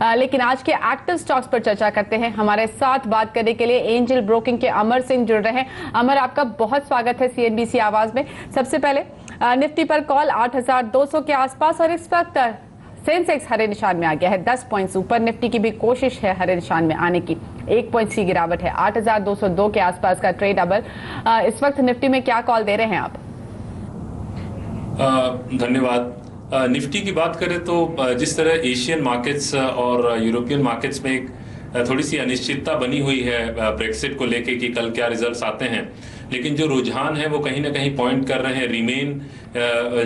लेकिन आज के एक्टिव स्टॉक्स पर चर्चा करते हैं। हमारे साथ बात करने के लिए एंजल ब्रोकिंग के अमर सिंह जुड़ रहे हैं। अमर, आपका बहुत स्वागत है सीएनबीसी आवाज में। सबसे पहले निफ्टी पर कॉल 8,200 के आसपास और इस वक्त सेंसेक्स हरे निशान में आ गया है। 10 पॉइंट्स ऊपर। निफ्टी की भी कोशिश है हरे निशान में आने की। 1 पॉइंट की गिरावट है। 8,202 के आसपास का ट्रेडेबल। इस वक्त निफ्टी में क्या कॉल दे रहे हैं आप? धन्यवाद। निफ्टी की बात करें तो जिस तरह एशियन मार्केट्स और यूरोपियन मार्केट्स में एक थोड़ी सी अनिश्चितता बनी हुई है ब्रेक्सिट को लेके कि कल क्या रिजल्ट्स आते हैं, लेकिन जो रुझान है वो कहीं ना कहीं पॉइंट कर रहे हैं, रिमेन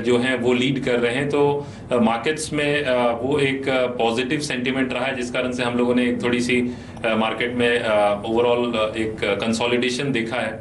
जो हैं वो लीड कर रहे हैं। तो मार्केट्स में वो एक पॉजिटिव सेंटीमेंट रहा है, जिस कारण से हम लोगों ने एक थोड़ी सी मार्केट में ओवरऑल एक कंसोलिडेशन देखा है।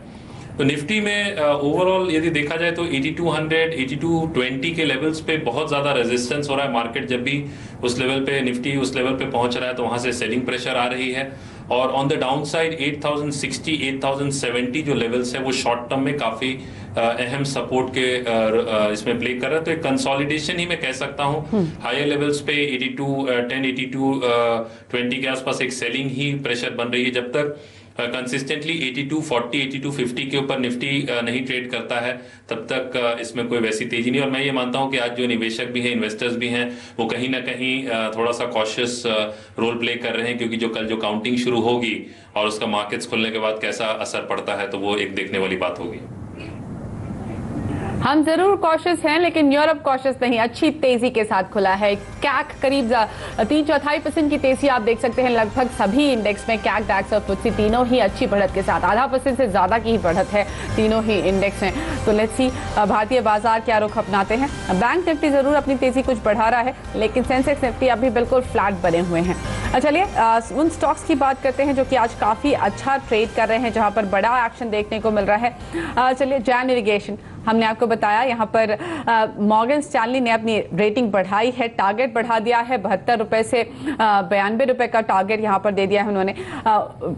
तो निफ्टी में ओवरऑल यदि देखा जाए तो 8200 8220 के लेवल्स पे बहुत ज़्यादा रेजिस्टेंस हो रहा है। मार्केट जब भी उस लेवल पे निफ्टी उस लेवल पे पहुंच रहा है तो वहां से सेलिंग प्रेशर आ रही है। और ऑन द डाउन साइड 8060 8070 जो लेवल्स है वो शॉर्ट टर्म में काफ़ी अहम सपोर्ट के इसमें प्ले कर रहा है। तो एक कंसोलिडेशन ही मैं कह सकता हूँ। हायर लेवल्स पे 8210 8220 के आसपास एक सेलिंग ही प्रेशर बन रही है। जब तक कंसिस्टेंटली 8240 8250 के ऊपर निफ्टी नहीं ट्रेड करता है तब तक इसमें कोई वैसी तेजी नहीं। और मैं ये मानता हूं कि आज जो निवेशक भी हैं, इन्वेस्टर्स भी हैं, वो कहीं ना कहीं थोड़ा सा कॉशियस रोल प्ले कर रहे हैं, क्योंकि जो कल जो काउंटिंग शुरू होगी और उसका मार्केट्स खुलने के बाद कैसा असर पड़ता है तो वो एक देखने वाली बात होगी। हम जरूर कॉशियस हैं, लेकिन यूरोप कॉशियस नहीं, अच्छी तेजी के साथ खुला है। कैक करीब 3/4% की तेजी आप देख सकते हैं लगभग सभी इंडेक्स में। कैक, डैक्स और फुटसी तीनों ही अच्छी बढ़त के साथ, 0.5% से ज्यादा की ही बढ़त है तीनों ही इंडेक्स में। तो लेट्स सी भारतीय बाजार क्या रुख अपनाते हैं। बैंक निफ्टी जरूर अपनी तेजी कुछ बढ़ा रहा है, लेकिन सेंसेक्स निफ्टी अभी बिल्कुल फ्लैट बने हुए हैं। चलिए उन स्टॉक्स की बात करते हैं जो कि आज काफी अच्छा ट्रेड कर रहे हैं, जहां पर बड़ा एक्शन देखने को मिल रहा है। चलिए, जैन इरिगेशन, हमने आपको बताया यहाँ पर मॉर्गन स्टैनली ने अपनी रेटिंग बढ़ाई है, टारगेट बढ़ा दिया है 72 रुपए से 92 रुपए का टारगेट यहाँ पर दे दिया है उन्होंने।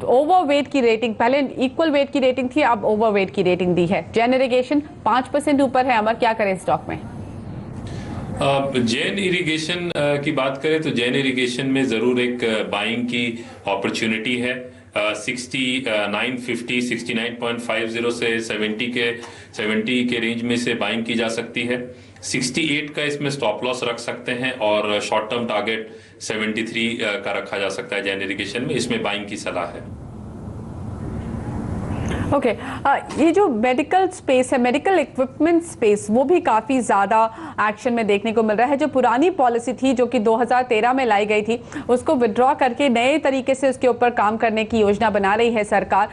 ओवरवेट की रेटिंग, पहले इक्वल वेट की रेटिंग थी, अब ओवरवेट की रेटिंग दी है। जैन इरिगेशन 5% ऊपर है। अमर, क्या करें स्टॉक में? जैन इरिगेशन की बात करें तो जैन इरिगेशन में जरूर एक बाइंग की अपॉर्चुनिटी है। 6950 69.50 से 70 के रेंज में से बाइंग की जा सकती है। 68 का इसमें स्टॉप लॉस रख सकते हैं और शॉर्ट टर्म टारगेट 73 का रखा जा सकता है जैन इरिगेशन में। इसमें बाइंग की सलाह है। ओके, ये जो मेडिकल स्पेस है, मेडिकल इक्विपमेंट स्पेस, वो भी काफ़ी ज़्यादा एक्शन में देखने को मिल रहा है। जो पुरानी पॉलिसी थी जो कि 2013 में लाई गई थी, उसको विड्रॉ करके नए तरीके से उसके ऊपर काम करने की योजना बना रही है सरकार,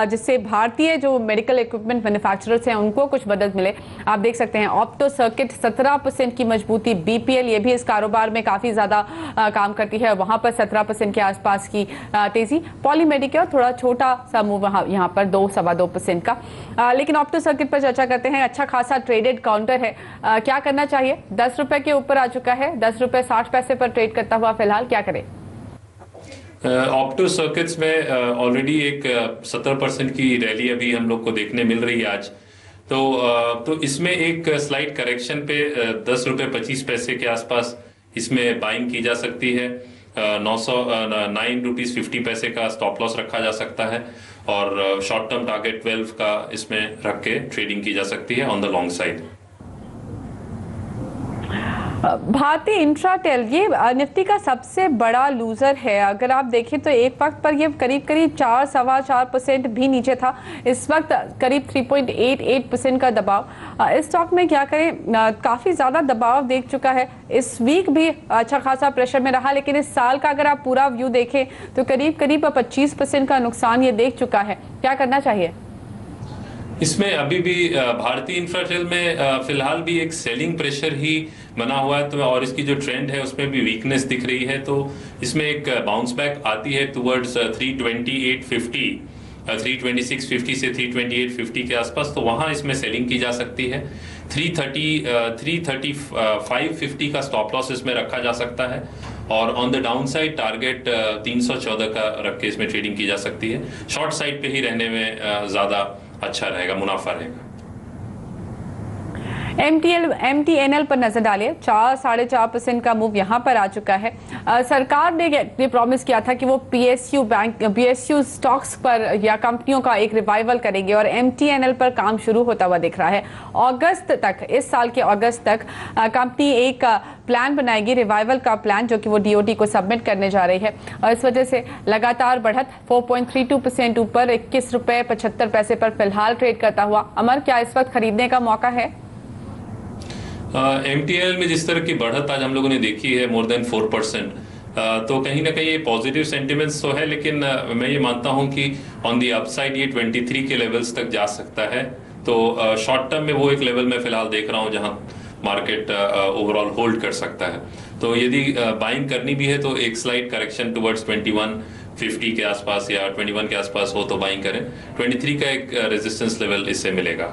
जिससे भारतीय जो मेडिकल इक्विपमेंट मैन्युफैक्चरर्स हैं उनको कुछ मदद मिले। आप देख सकते हैं ऑप्टो सर्किट 17% की मजबूती, बीपीएल ये भी इस कारोबार में काफ़ी ज़्यादा काम करती है, वहाँ पर 17% के आसपास की तेज़ी। पॉलीमेडिक्योर थोड़ा छोटा सा मूव यहाँ पर 2-2.25% का। लेकिन ऑप्टो सर्किट पर चर्चा करते हैं। अच्छा खासा ट्रेडेड काउंटर है, क्या करना चाहिए? 10 रुपए के ऊपर आ चुका है, 10 रुपए 60 पैसे पर ट्रेड करता हुआ फिलहाल, क्या करें? ऑप्टो सर्किट्स में ऑलरेडी एक 70% की रैली अभी हम लोग को देखने मिल रही है आज। तो इसमें एक स्लाइड करेक्शन पे 10 रुपए 25 पैसे के आसपास इसमें बाइंग की जा सकती है। 909 रुपीज 50 पैसे का स्टॉप लॉस रखा जा सकता है और शॉर्ट टर्म टारगेट 12 का इसमें रख के ट्रेडिंग की जा सकती है ऑन द लॉन्ग साइड। भारतीय इंफ्राटेल ये निफ्टी का सबसे बड़ा लूजर है। अगर आप देखें तो एक वक्त पर ये करीब 4-4.25% भी नीचे था, इस वक्त करीब 3.88% का दबाव। इस स्टॉक में क्या करें? काफ़ी ज़्यादा दबाव देख चुका है। इस वीक भी अच्छा खासा प्रेशर में रहा, लेकिन इस साल का अगर आप पूरा व्यू देखें तो करीब 25% का नुकसान ये देख चुका है। क्या करना चाहिए इसमें? अभी भी भारतीय इंफ्राटेल में फिलहाल भी एक सेलिंग प्रेशर ही बना हुआ है, तो और इसकी जो ट्रेंड है उसमें भी वीकनेस दिख रही है। तो इसमें एक बाउंस बैक आती है टुवर्ड्स 328.50 326.50 से 328.50 के आसपास, तो वहां इसमें सेलिंग की जा सकती है। 335.50 का स्टॉप लॉस इसमें रखा जा सकता है और on the down side target 314 का रख के इसमें ट्रेडिंग की जा सकती है। शॉर्ट साइड पे ही रहने में ज्यादा अच्छा रहेगा, मुनाफा रहेगा। MTNL पर नजर डालिए, 4-4.5% का मूव यहाँ पर आ चुका है। सरकार ने प्रॉमिस किया था कि वो PSU स्टॉक्स पर या कंपनियों का एक रिवाइवल करेंगे और MTNL पर काम शुरू होता हुआ दिख रहा है। अगस्त तक, इस साल के अगस्त तक कंपनी एक प्लान बनाएगी, रिवाइवल का प्लान, जो कि वो DOT को सबमिट करने जा रही है और इस वजह से लगातार बढ़त 4.32% ऊपर 21 रुपए 75 पैसे पर फिलहाल ट्रेड करता हुआ। अमर, क्या इस वक्त खरीदने का मौका है? MTNL में जिस तरह की बढ़त आज हम लोगों ने देखी है, मोर देन 4%, तो कहीं ना कहीं ये पॉजिटिव सेंटिमेंट्स तो है, लेकिन मैं ये मानता हूं कि ऑन दी अपसाइड ये 23 के लेवल्स तक जा सकता है। तो शॉर्ट टर्म में वो एक लेवल मैं फिलहाल देख रहा हूं जहां मार्केट ओवरऑल होल्ड कर सकता है। तो यदि बाइंग करनी भी है तो एक स्लाइड करेक्शन टुवर्ड्स 2150 के आसपास या 21 के आसपास हो तो बाइंग करें। 23 का एक रेजिस्टेंस लेवल इससे मिलेगा।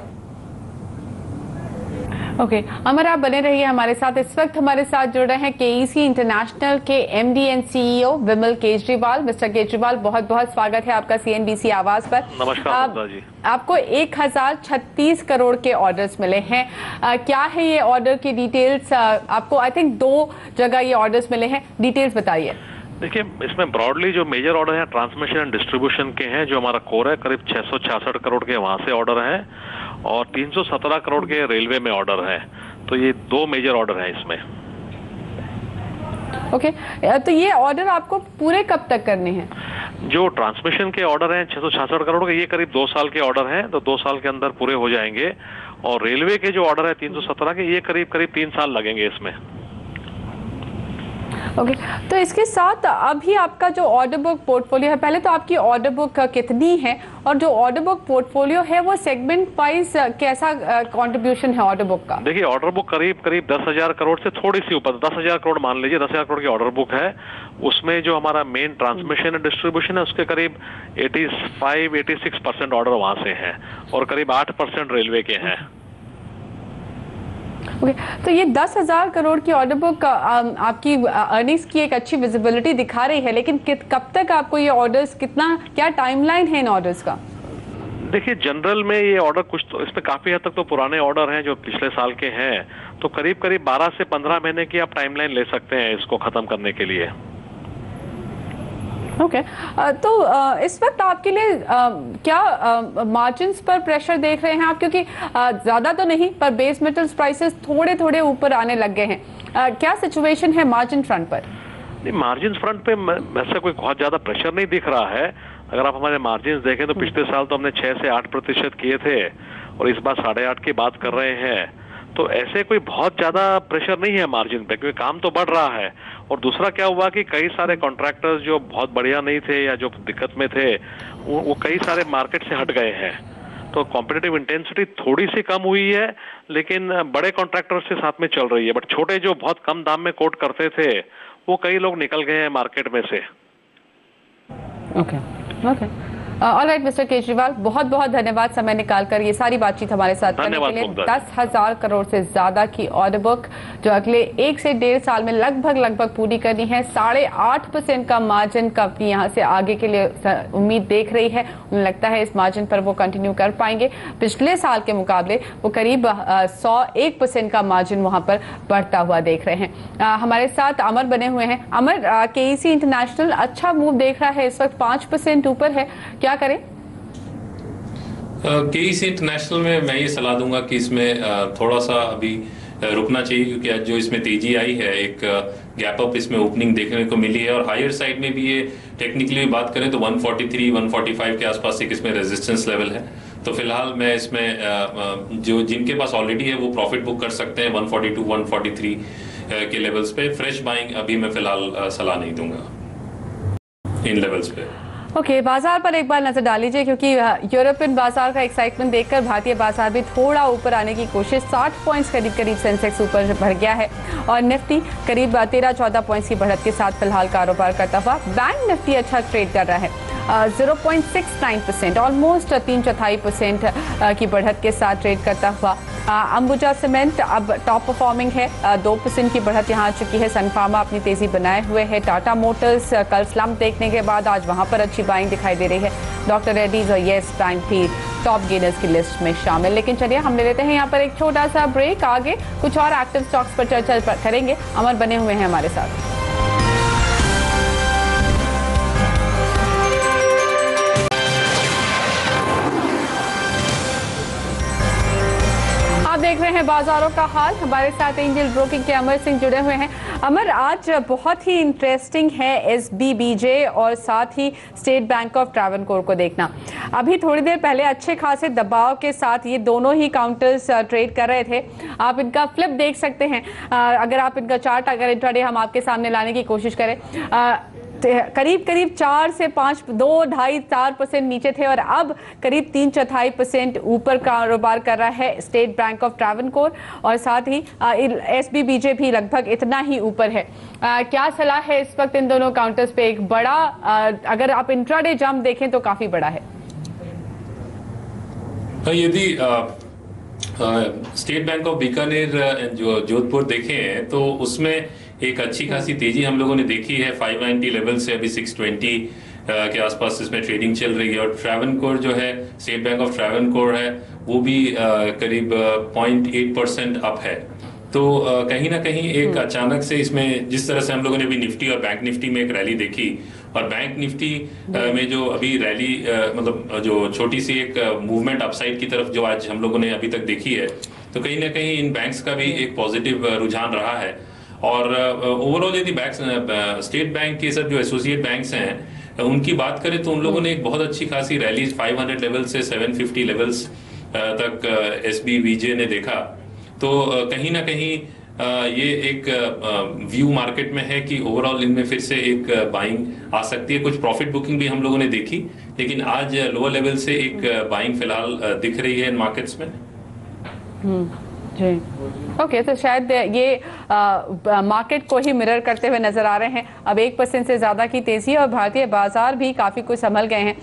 ओके, अमर आप बने रहिए हमारे साथ। इस वक्त हमारे साथ जुड़ रहे हैं KEC इंटरनेशनल के MD and CEO Vimal Kejriwal. Mister Kejriwal, बहुत बहुत स्वागत है आपका CNBC आवाज पर। नमस्कार जी। आपको 1036 करोड़ के ऑर्डर्स मिले हैं। क्या है ये ऑर्डर की डिटेल्स? आपको आई थिंक 2 जगह ये ऑर्डर्स मिले हैं, डिटेल्स बताइए। देखिए, इसमें ब्रॉडली जो मेजर ऑर्डर है ट्रांसमिशन एंड डिस्ट्रीब्यूशन के हैं, जो हमारा कोर है, करीब 666 करोड़ के वहां से ऑर्डर हैं और 317 करोड़ के रेलवे में ऑर्डर हैं। तो ये 2 मेजर ऑर्डर हैं इसमें। ओके, तो ये ऑर्डर आपको पूरे कब तक करने हैं? जो ट्रांसमिशन के ऑर्डर हैं 666 करोड़ के, ये करीब 2 साल के ऑर्डर हैं, तो 2 साल के अंदर पूरे हो जाएंगे। और रेलवे के जो ऑर्डर है 317 के, ये करीब 3 साल लगेंगे इसमें। ओके, तो इसके साथ अभी आपका जो ऑर्डर बुक पोर्टफोलियो है, पहले तो आपकी ऑर्डर बुक कितनी है और जो ऑर्डर बुक पोर्टफोलियो है वो सेगमेंट वाइज कैसा कंट्रीब्यूशन है ऑर्डर बुक का? देखिए, ऑर्डर बुक करीब 10,000 करोड़ से थोड़ी सी ऊपर, 10,000 करोड़ मान लीजिए, 10,000 करोड़ की ऑर्डर बुक है। उसमें जो हमारा मेन ट्रांसमिशन एंड डिस्ट्रीब्यूशन है उसके करीब 85-86% ऑर्डर वहां से है और करीब 8% रेलवे के हैं। ओके, तो ये 10,000 करोड़ की ऑर्डर बुक आपकी अर्निंग्स की एक अच्छी विजिबिलिटी दिखा रही है, लेकिन कब तक आपको ये ऑर्डर्स, क्या टाइमलाइन है इन ऑर्डर्स का? देखिए, जनरल में ये ऑर्डर कुछ तो इसमें काफी हद तक तो पुराने ऑर्डर हैं जो पिछले साल के हैं, तो करीब 12 से 15 महीने की आप टाइमलाइन ले सकते हैं इसको खत्म करने के लिए। ओके, तो इस वक्त आपके लिए क्या मार्जिन्स पर प्रेशर देख रहे हैं आप? क्योंकि ज्यादा तो नहीं, पर बेस मेटल्स प्राइसेस थोड़े ऊपर आने लग गए हैं। क्या सिचुएशन है मार्जिन फ्रंट पर? नहीं, मार्जिन फ्रंट पे वैसे कोई बहुत ज्यादा प्रेशर नहीं दिख रहा है। अगर आप हमारे मार्जिन देखें तो पिछले साल तो हमने 6 से 8% किए थे और इस बार 8.5 की बात कर रहे हैं। तो ऐसे कोई बहुत ज्यादा प्रेशर नहीं है मार्जिन पे, क्योंकि काम तो बढ़ रहा है। और दूसरा क्या हुआ कि कई सारे कॉन्ट्रैक्टर्स जो बहुत बढ़िया नहीं थे या जो दिक्कत में थे, वो कई सारे मार्केट से हट गए हैं। तो कॉम्पिटिटिव इंटेंसिटी थोड़ी सी कम हुई है, लेकिन बड़े कॉन्ट्रैक्टर्स के साथ में चल रही है। बट छोटे जो बहुत कम दाम में कोट करते थे, वो कई लोग निकल गए हैं मार्केट में से। ओके, ऑलराइट मिस्टर केजरीवाल, बहुत बहुत धन्यवाद समय निकालकर ये सारी बातचीत हमारे साथ करने के लिए। 10,000 करोड़ से ज्यादा की ऑर्डर बुक जो अगले 1 से 1.5 साल में लगभग पूरी करनी है। 8.5% का मार्जिन कंपनी यहाँ से आगे के लिए उम्मीद देख रही है। उन्हें लगता है इस मार्जिन पर वो कंटिन्यू कर पाएंगे। पिछले साल के मुकाबले वो करीब 101% का मार्जिन वहां पर बढ़ता हुआ देख रहे हैं। हमारे साथ अमर बने हुए हैं। अमर, KEC इंटरनेशनल अच्छा मूव देख रहा है, इस वक्त 5% ऊपर है, क्या करें? KEC इंटरनेशनल में मैं ये सलाह दूंगा कि इसमें थोड़ा सा अभी रुकना चाहिए, क्योंकि आज जो इसमें तेजी आई है, एक गैप अप इसमें ओपनिंग देखने को मिली है और हायर साइड में भी ये टेक्निकली बात करें तो 143-145 के आसपास एक इसमें रेजिस्टेंस लेवल है। तो फिलहाल मैं इसमें जो जिनके पास ऑलरेडी है वो प्रॉफिट बुक कर सकते हैं 142-143 के लेवल्स पे। फ्रेश बाइंग अभी मैं फिलहाल सलाह नहीं दूंगा इन लेवल्स पे। ओके, बाजार पर एक बार नजर डाल लीजिए, क्योंकि यूरोपियन बाजार का एक्साइटमेंट देखकर भारतीय बाजार भी थोड़ा ऊपर आने की कोशिश। 60 पॉइंट्स करीब सेंसेक्स ऊपर बढ़ गया है और निफ्टी करीब 13-14 पॉइंट्स की बढ़त के साथ फिलहाल कारोबार करता हुआ। बैंक निफ्टी अच्छा ट्रेड कर रहा है, 0.69%, ऑलमोस्ट 3/4% की बढ़त के साथ ट्रेड करता हुआ। अंबुजा सीमेंट अब टॉप परफॉर्मिंग है, 2% की बढ़त यहाँ आ चुकी है। सन फार्मा अपनी तेजी बनाए हुए है। टाटा मोटर्स कल स्लम्प देखने के बाद आज वहां पर अच्छी बाइंग दिखाई दे रही है। डॉक्टर रेड्डीज और येस बैंक भी टॉप गेनर्स की लिस्ट में शामिल। लेकिन चलिए हम ले लेते हैं यहाँ पर एक छोटा सा ब्रेक, आगे कुछ और एक्टिव स्टॉक्स पर चर्चा करेंगे। अमर बने हुए हैं हमारे साथ। आप देख रहे हैं बाजारों का हाल। हमारे साथ एंजल ब्रोकिंग के अमर सिंह जुड़े हुए हैं। अमर, आज बहुत ही इंटरेस्टिंग है SBBJ और साथ ही स्टेट बैंक ऑफ ट्रावनकोर को देखना। अभी थोड़ी देर पहले अच्छे खासे दबाव के साथ ये दोनों ही काउंटर्स ट्रेड कर रहे थे। आप इनका फ्लिप देख सकते हैं। अगर आप इनका चार्ट अगर इंट्राडे हम आपके सामने लाने की कोशिश करें, करीब 4 से 5, 2, 2.5, 4% नीचे थे और अब करीब 3/4% ऊपर कारोबार कर रहा है स्टेट बैंक ऑफ ट्रावनकोर और साथ ही SBBJ भी लगभग इतना ही ऊपर है। क्या सलाह है इस वक्त इन दोनों काउंटर्स पे? एक बड़ा अगर आप इंट्राडे जंप देखें तो काफी बड़ा है। यदि स्टेट बैंक ऑफ बीकानेर जो जोधपुर देखें तो उसमें एक अच्छी खासी तेजी हम लोगों ने देखी है। 590 लेवल से अभी 620 के आसपास इसमें ट्रेडिंग चल रही है। और ट्रावनकोर जो है, स्टेट बैंक ऑफ ट्रावनकोर है, वो भी करीब 0.8% अप है। तो कहीं ना कहीं एक अचानक से इसमें जिस तरह से हम लोगों ने अभी निफ्टी और बैंक निफ्टी में एक रैली देखी, और बैंक निफ्टी में जो अभी रैली मतलब जो छोटी सी एक मूवमेंट अपसाइड की तरफ जो आज हम लोगों ने अभी तक देखी है, तो कहीं ना कहीं इन बैंक्स का भी एक पॉजिटिव रुझान रहा है। और ओवरऑल यदि स्टेट बैंक के सब जो एसोसिएट बैंक्स हैं उनकी बात करें तो उन लोगों ने एक बहुत अच्छी खासी रैली 500 लेवल से 750 लेवल्स तक SBBJ ने देखा। तो कहीं ना कहीं ये एक व्यू मार्केट में है कि ओवरऑल इनमें फिर से एक बाइंग आ सकती है। कुछ प्रॉफिट बुकिंग भी हम लोगों ने देखी, लेकिन आज लोअर लेवल से एक बाइंग फिलहाल दिख रही है इन मार्केट्स में। जी, ओके, तो शायद ये मार्केट को ही मिरर करते हुए नजर आ रहे हैं। अब 1% से ज्यादा की तेजी और भारतीय बाजार भी काफी कुछ संभल गए हैं।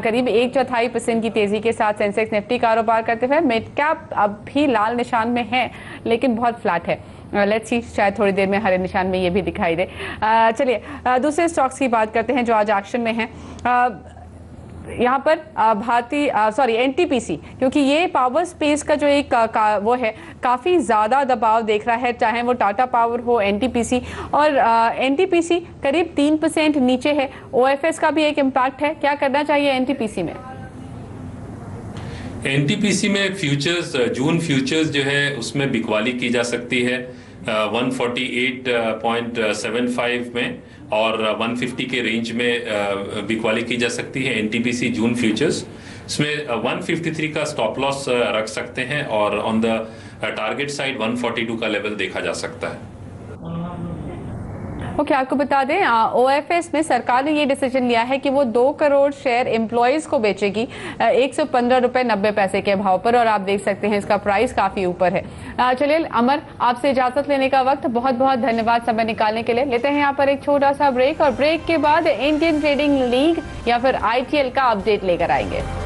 करीब 1/4% की तेजी के साथ सेंसेक्स निफ्टी कारोबार करते हुए। मिड कैप अब भी लाल निशान में है लेकिन बहुत फ्लैट है। लेट्स सी, शायद थोड़ी देर में हरे निशान में ये भी दिखाई दे। चलिए दूसरे स्टॉक्स की बात करते हैं जो आज एक्शन में है। यहाँ पर NTPC, क्योंकि ये पावर स्पेस का जो एक वो है, काफ़ी ज़्यादा दबाव देख रहा है, चाहे वो टाटा पावर हो, NTPC। और NTPC करीब 3% नीचे है। OFS का भी एक इम्पैक्ट है। क्या करना चाहिए NTPC में? NTPC में फ्यूचर्स, जून फ्यूचर्स जो है उसमें बिकवाली की जा सकती है 148.75 में, और 150 के रेंज में बिकवाली की जा सकती है NTPC जून फ्यूचर्स। इसमें 153 का स्टॉप लॉस रख सकते हैं और ऑन द टारगेट साइड 142 का लेवल देखा जा सकता है। ओके, आपको बता दें OFS में सरकार ने ये डिसीजन लिया है कि वो 2 करोड़ शेयर एम्प्लॉयज को बेचेगी 115 रुपए 90 पैसे के भाव पर, और आप देख सकते हैं इसका प्राइस काफी ऊपर है। चलिए अमर, आपसे इजाजत लेने का वक्त। बहुत बहुत धन्यवाद समय निकालने के लिए। लेते हैं यहाँ पर एक छोटा सा ब्रेक और ब्रेक के बाद इंडियन ट्रेडिंग लीग या फिर ITL का अपडेट लेकर आएंगे।